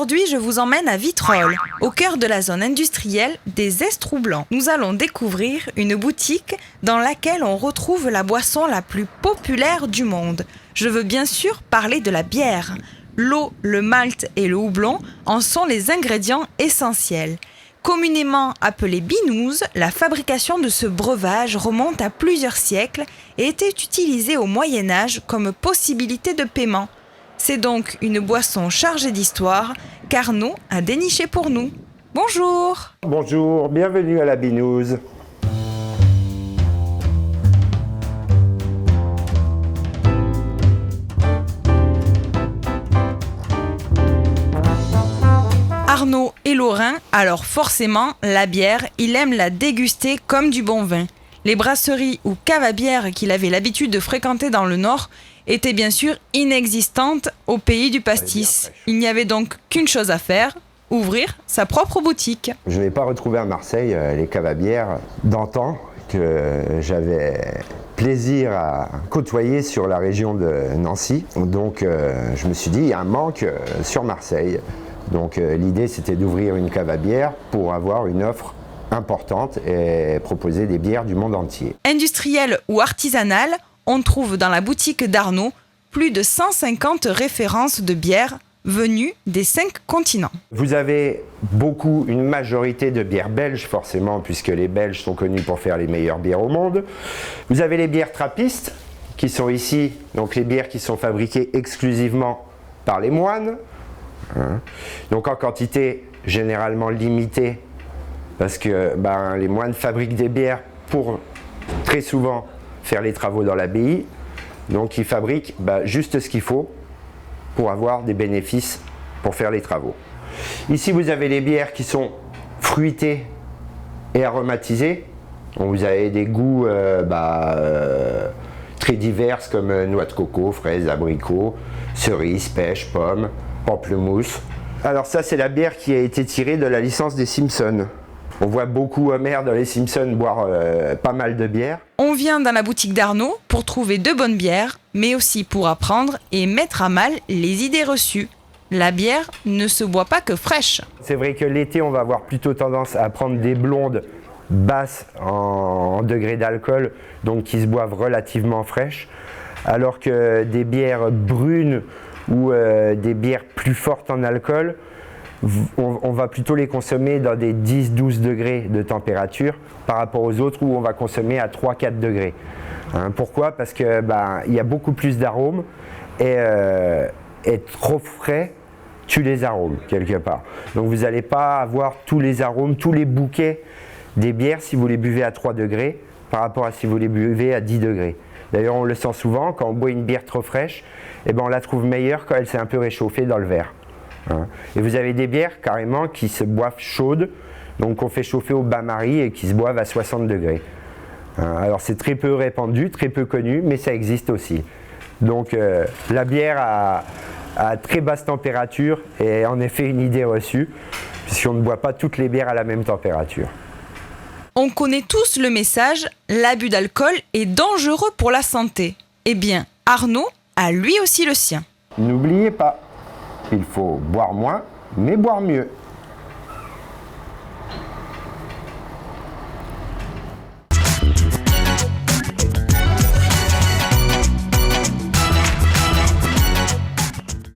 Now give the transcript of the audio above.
Aujourd'hui, je vous emmène à Vitrolles, au cœur de la zone industrielle des Estrous Blancs. Nous allons découvrir une boutique dans laquelle on retrouve la boisson la plus populaire du monde. Je veux bien sûr parler de la bière. L'eau, le malt et le houblon en sont les ingrédients essentiels. Communément appelée binouze, la fabrication de ce breuvage remonte à plusieurs siècles et était utilisée au Moyen-Âge comme possibilité de paiement. C'est donc une boisson chargée d'histoire qu'Arnaud a dénichée pour nous. Bonjour! Bonjour, bienvenue à la binouze. Arnaud est lorrain, alors forcément, la bière, il aime la déguster comme du bon vin. Les brasseries ou caves à bière qu'il avait l'habitude de fréquenter dans le Nord étaient bien sûr inexistantes au pays du pastis. Il n'y avait donc qu'une chose à faire, ouvrir sa propre boutique. Je ne vais pas retrouver à Marseille les caves à bière d'antan que j'avais plaisir à côtoyer sur la région de Nancy. Donc je me suis dit, il y a un manque sur Marseille. Donc l'idée c'était d'ouvrir une cave à bière pour avoir une offre importante et proposer des bières du monde entier. Industrielle ou artisanale, on trouve dans la boutique d'Arnaud plus de 150 références de bières venues des 5 continents. Vous avez une majorité de bières belges forcément, puisque les Belges sont connus pour faire les meilleures bières au monde. Vous avez les bières trappistes qui sont ici, donc les bières qui sont fabriquées exclusivement par les moines. Donc en quantité généralement limitée, parce que les moines fabriquent des bières pour très souvent faire les travaux dans l'abbaye. Donc ils fabriquent juste ce qu'il faut pour avoir des bénéfices pour faire les travaux. Ici vous avez les bières qui sont fruitées et aromatisées. Donc, vous avez des goûts très divers comme noix de coco, fraises, abricots, cerises, pêche, pommes, pamplemousse. Alors ça c'est la bière qui a été tirée de la licence des Simpsons. On voit beaucoup Homer dans les Simpsons boire pas mal de bière. On vient dans la boutique d'Arnaud pour trouver de bonnes bières, mais aussi pour apprendre et mettre à mal les idées reçues. La bière ne se boit pas que fraîche. C'est vrai que l'été on va avoir plutôt tendance à prendre des blondes basses en degré d'alcool, donc qui se boivent relativement fraîches, alors que des bières brunes ou des bières plus fortes en alcool, on va plutôt les consommer dans des 10-12 degrés de température par rapport aux autres où on va consommer à 3-4 degrés. Pourquoi ? Parce que y a beaucoup plus d'arômes et trop frais tue les arômes quelque part. Donc vous n'allez pas avoir tous les arômes, tous les bouquets des bières si vous les buvez à 3 degrés par rapport à si vous les buvez à 10 degrés. D'ailleurs on le sent souvent, quand on boit une bière trop fraîche, on la trouve meilleure quand elle s'est un peu réchauffée dans le verre. Et vous avez des bières carrément qui se boivent chaudes, donc qu'on fait chauffer au bain-marie et qui se boivent à 60 degrés. Alors c'est très peu répandu, très peu connu, mais ça existe aussi. Donc la bière à très basse température est en effet une idée reçue, puisqu'on ne boit pas toutes les bières à la même température. On connaît tous le message « L'abus d'alcool est dangereux pour la santé ». Eh bien, Arnaud a lui aussi le sien. N'oubliez pas, il faut boire moins, mais boire mieux.